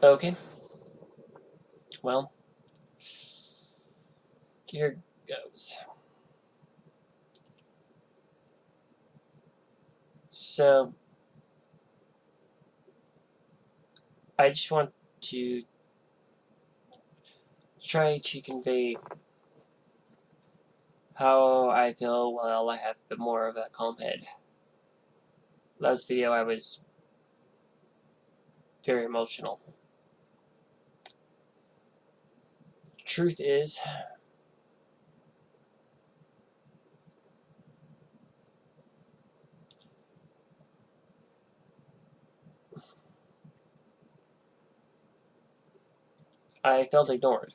Okay, well, here goes. So, I just want to try to convey how I feel while I have a bit more of a calm head. Last video, I was very emotional. Truth is, I felt ignored.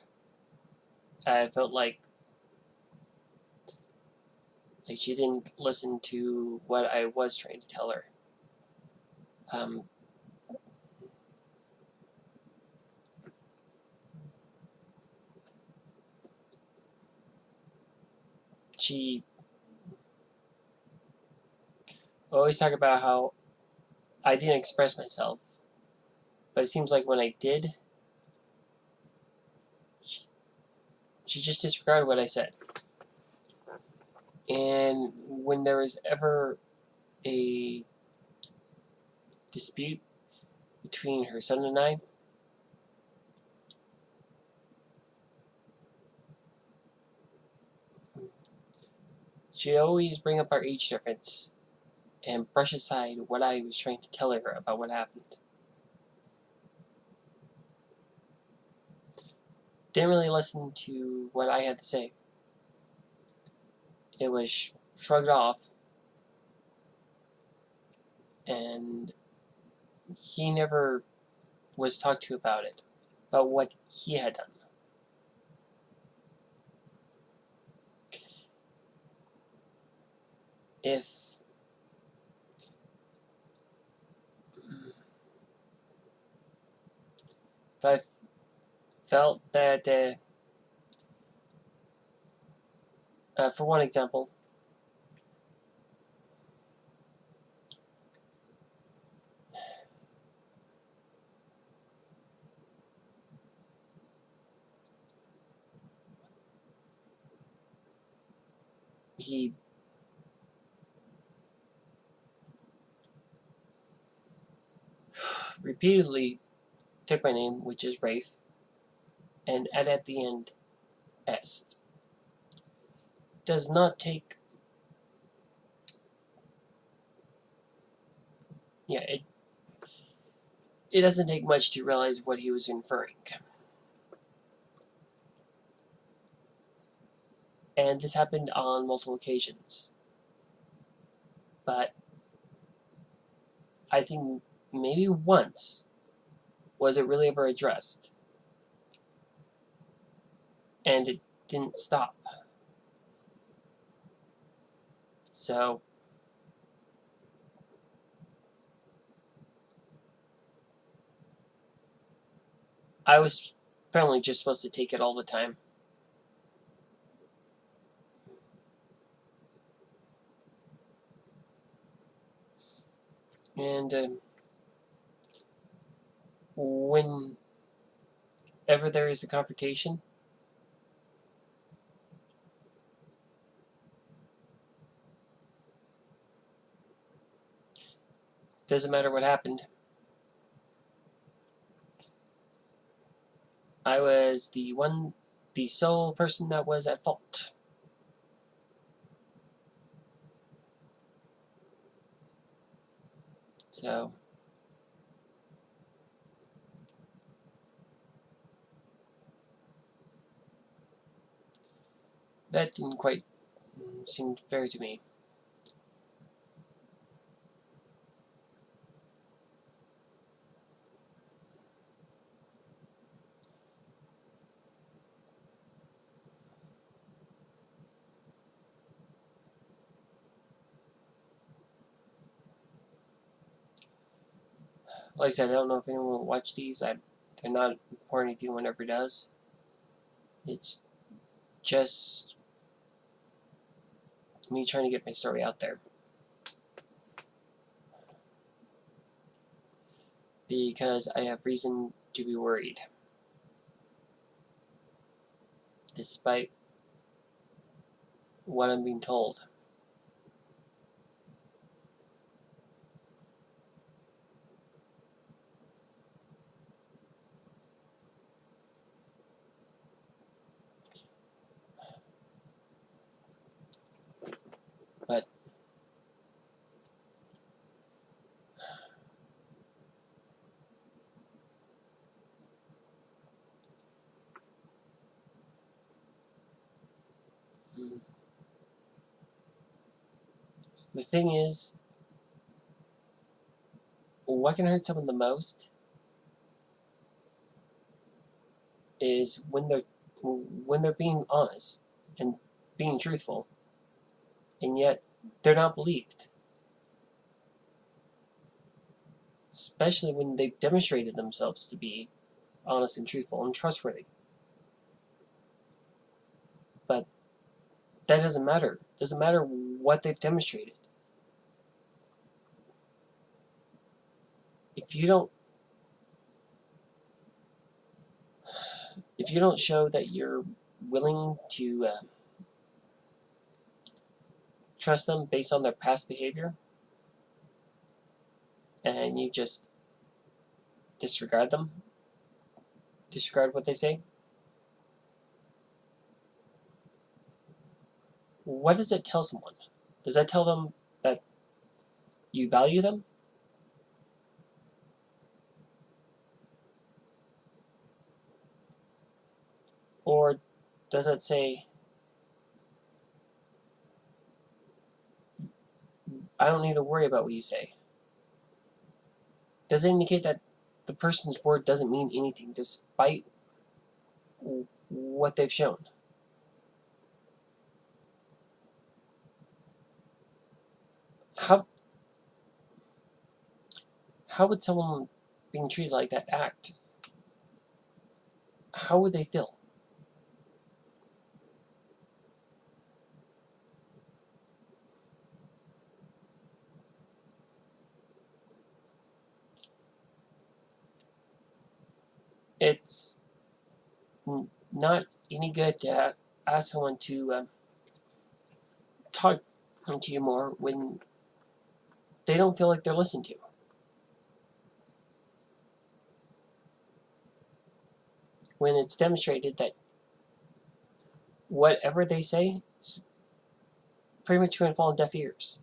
I felt like she didn't listen to what I was trying to tell her. Um, she always talked about how I didn't express myself, but it seems like when I did, she, she just disregarded what I said. And when there was ever a dispute between her son and I, she always bring up our age difference and brush aside what I was trying to tell her about what happened. Didn't really listen to what I had to say. It was shrugged off, and he never was talked to about it, about what he had done. If I felt that, for one example, he repeatedly took my name, which is Rafe, and added at the end est. Does not take, yeah, it doesn't take much to realize what he was inferring. And this happened on multiple occasions. But I think maybe once was it really ever addressed. And it didn't stop. So I was apparently just supposed to take it all the time. And whenever there is a confrontation, doesn't matter what happened. I was the sole person that was at fault. So that didn't quite seem fair to me. Like I said, I don't know if anyone will watch these. They're not important if anyone ever does. It's just me trying to get my story out there. because I have reason to be worried, despite what I'm being told. But the thing is, what can hurt someone the most is when they're being honest and being truthful, and yet they're not believed. Especially when they've demonstrated themselves to be honest and truthful and trustworthy. But that doesn't matter. It doesn't matter what they've demonstrated. If you don't show that you're willing to trust them based on their past behavior, and you just disregard what they say, what does it tell someone? Does that tell them that you value them? Or does it say, I don't need to worry about what you say? Does it indicate that the person's word doesn't mean anything despite what they've shown? How would someone being treated like that act? How would they feel? It's not any good to ask someone to talk to you more when they don't feel like they're listened to. When it's demonstrated that whatever they say is pretty much going to fall on deaf ears.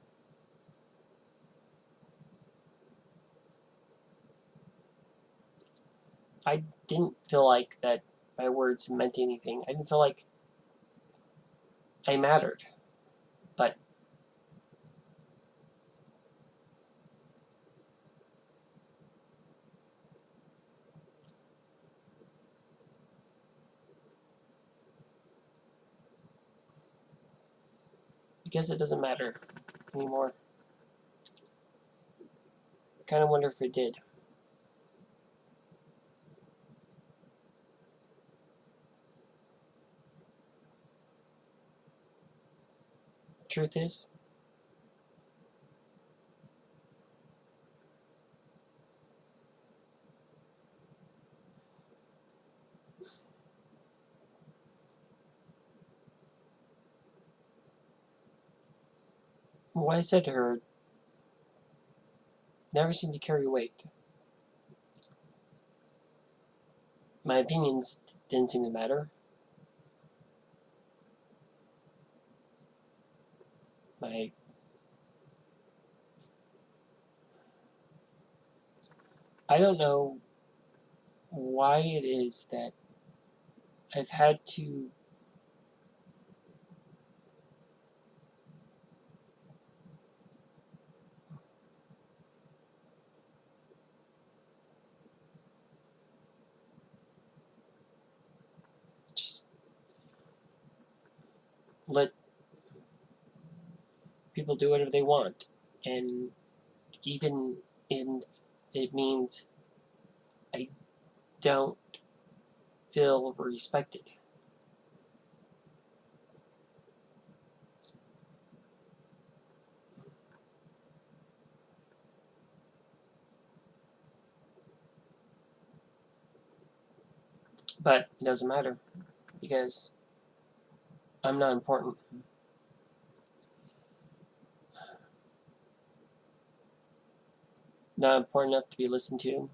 I didn't feel like that my words meant anything. I didn't feel like I mattered. But I guess it doesn't matter anymore. I kind of wonder if it did. The truth is, what I said to her never seemed to carry weight. My opinions didn't seem to matter. My I don't know why it is that I've had to just let people do whatever they want, and even if it means I don't feel respected. But it doesn't matter because I'm not important. Not important enough to be listened to.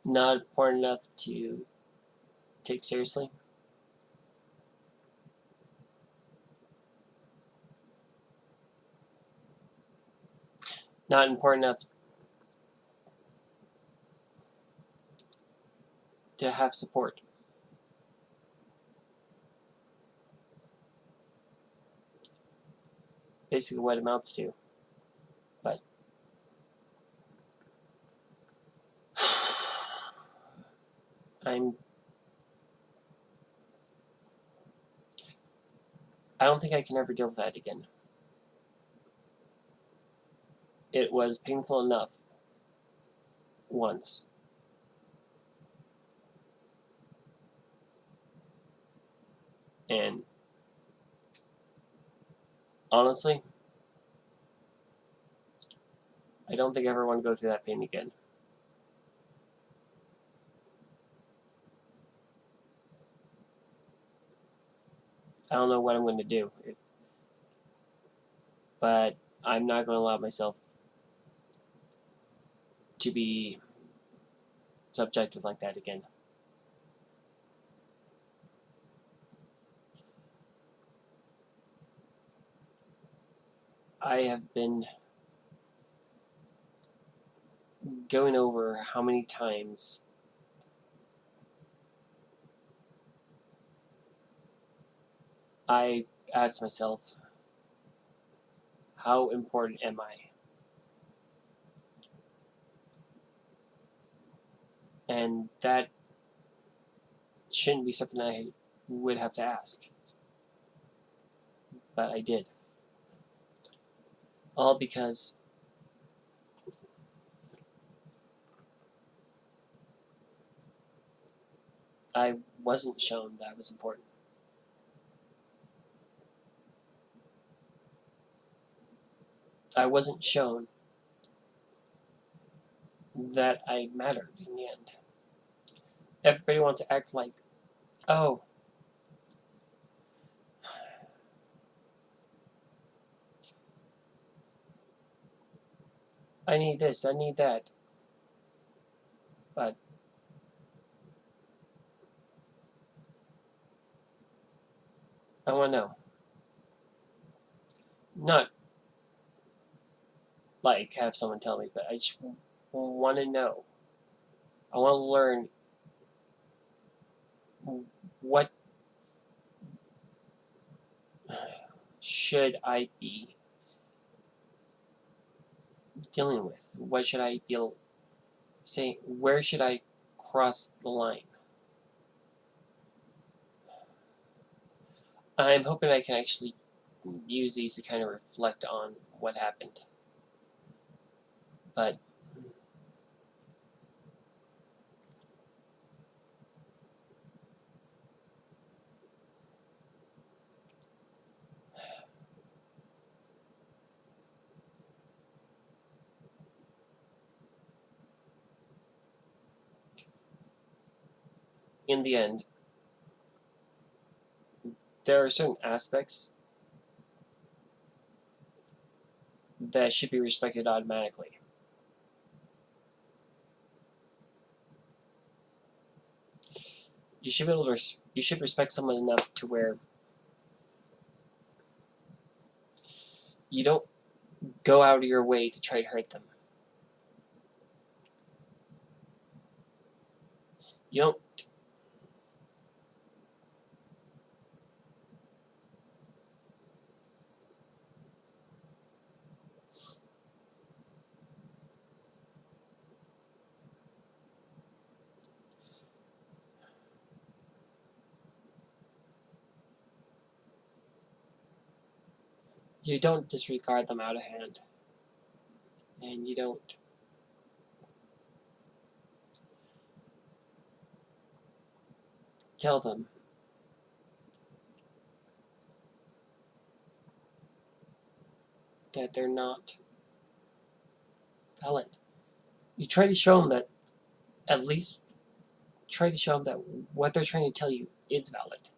Not important enough to take seriously. Not important enough to have support. Basically what it amounts to. But I don't think I can ever deal with that again. It was painful enough once. And honestly, I don't think I ever want to go through that pain again. I don't know what I'm going to do, but I'm not going to allow myself to be subjected like that again. I have been going over how many times I asked myself, how important am I? And that shouldn't be something I would have to ask. But I did. All because I wasn't shown that I was important. I wasn't shown that I mattered in the end. Everybody wants to act like, oh, I need this, I need that. But I want to know. Not like have someone tell me, but I just want to know. I want to learn what should I be dealing with? What should I be saying? Where should I cross the line? I'm hoping I can actually use these to kind of reflect on what happened. But in the end, there are certain aspects that should be respected automatically. You should be able to. You should respect someone enough to where you don't go out of your way to try to hurt them. You don't. You don't disregard them out of hand, and you don't tell them that they're not valid. You try to show them that at least try to show them that what they're trying to tell you is valid.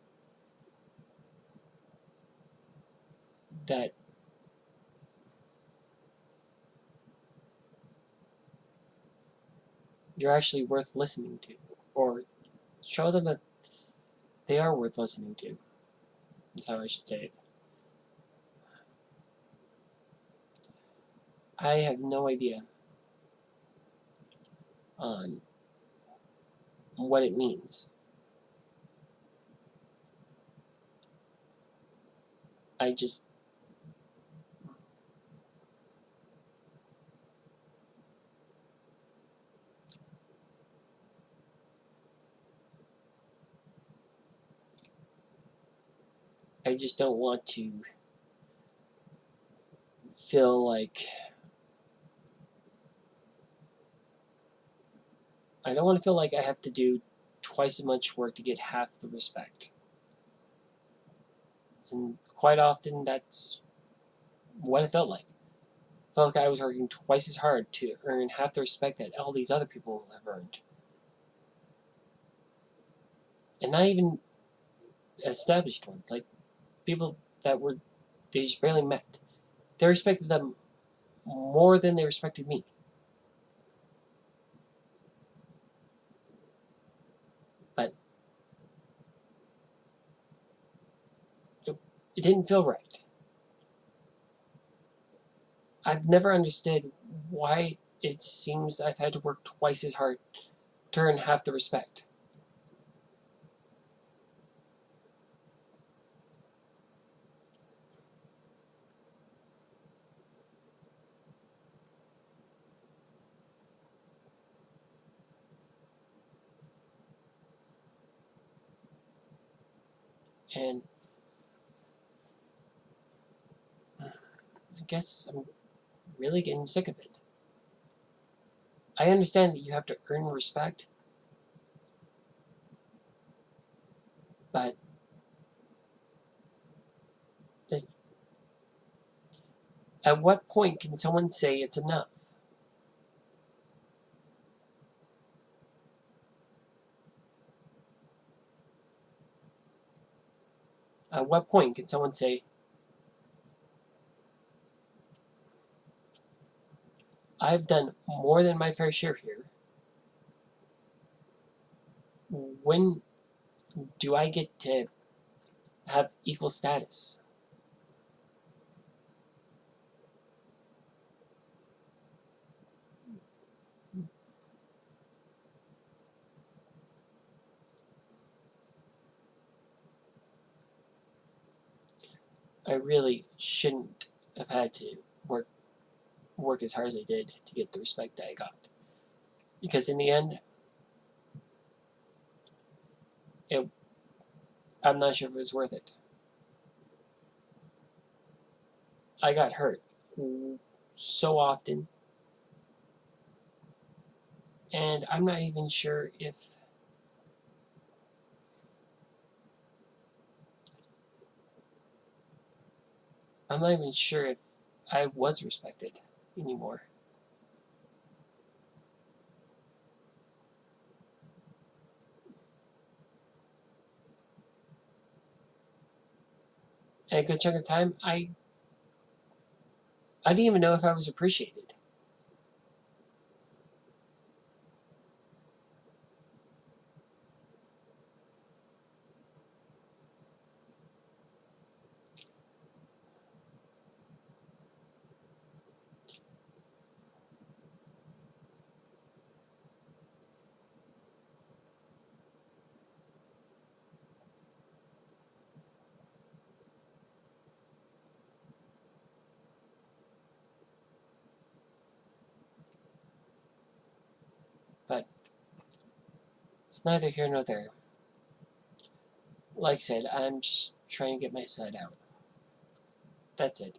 That you're actually worth listening to, or show them that they are worth listening to. That's how I should say it. I have no idea on what it means. I just don't want to feel like I don't want to feel like I have to do twice as much work to get half the respect. And quite often that's what it felt like. I felt like I was working twice as hard to earn half the respect that all these other people have earned. And not even established ones, like people that were they just barely met. They respected them more than they respected me. But it didn't feel right. I've never understood why it seems I've had to work twice as hard to earn half the respect. And I guess I'm really getting sick of it. I understand that you have to earn respect, but at what point can someone say it's enough? At what point can someone say, I've done more than my fair share here? When do I get to have equal status? I really shouldn't have had to work as hard as I did to get the respect that I got. Because in the end, it, I'm not sure if it was worth it. I got hurt so often, and I'm not even sure if I was respected anymore. And a good chunk of time, I didn't even know if I was appreciated. But it's neither here nor there. Like I said, I'm just trying to get my side out. That's it.